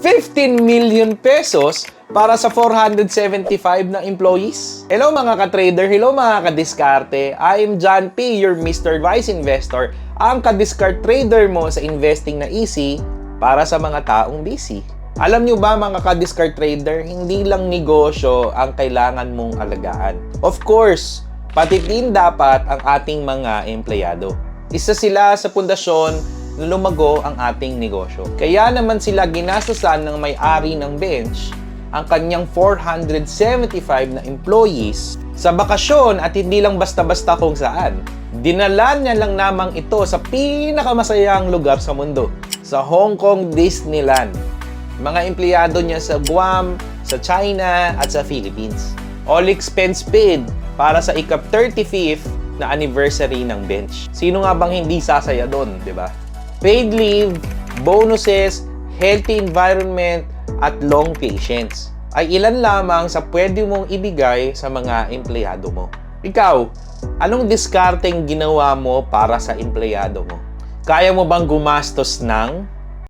15 million pesos para sa 475 na employees. Hello mga ka-trader, hello mga ka-diskarte. I am John P, your Mr. Wise Investor, ang ka-discard trader mo sa investing na easy para sa mga taong busy. Alam nyo ba mga ka-discard trader, hindi lang negosyo ang kailangan mong alagaan. Of course, pati din dapat ang ating mga empleyado. Isa sila sa pundasyon na lumago ang ating negosyo. Kaya naman sila ginastusan ng may-ari ng bench ang kanyang 475 na employees sa bakasyon at hindi lang basta-basta kung saan. Dinala niya lang namang ito sa pinakamasayang lugar sa mundo, sa Hong Kong Disneyland. Mga empleyado niya sa Guam, sa China at sa Philippines. All expense paid para sa ika-35th na anniversary ng bench. Sino nga bang hindi sasaya doon, di ba? Paid leave, bonuses, healthy environment, at long patience ay ilan lamang sa pwede mong ibigay sa mga empleyado mo. Ikaw, anong diskarteng ginawa mo para sa empleyado mo? Kaya mo bang gumastos ng